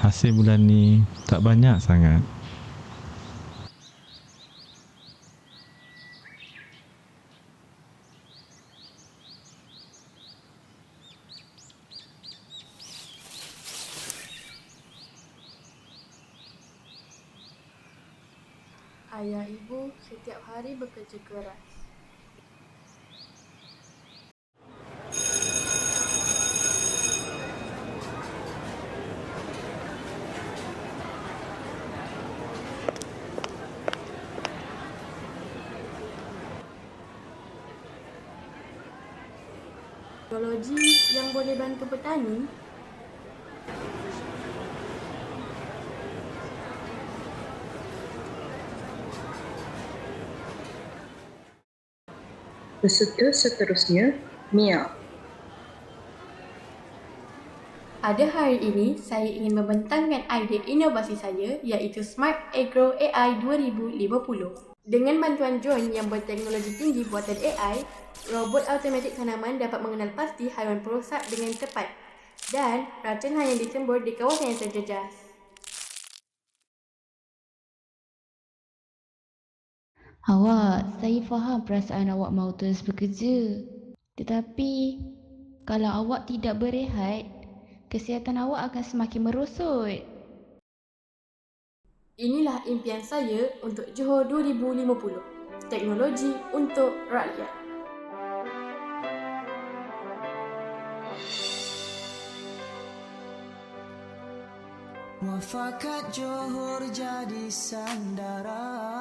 hasil bulan ni tak banyak sangat. Ayah ibu setiap hari bekerja keras. Teknologi yang boleh bantu petani. Peserta seterusnya, Mia. Pada hari ini, saya ingin membentangkan idea inovasi saya iaitu Smart Agro AI 2050. Dengan bantuan drone yang berteknologi tinggi buatan AI, robot automatik tanaman dapat mengenal pasti haiwan perosak dengan tepat dan racun hanya ditembur di kawasan yang terjejas. Awak, saya faham perasaan awak mahu terus bekerja. Tetapi, kalau awak tidak berehat, kesihatan awak akan semakin merosot. Inilah impian saya untuk Johor 2050. Teknologi untuk rakyat. Muafakat Johor jadi sandaran.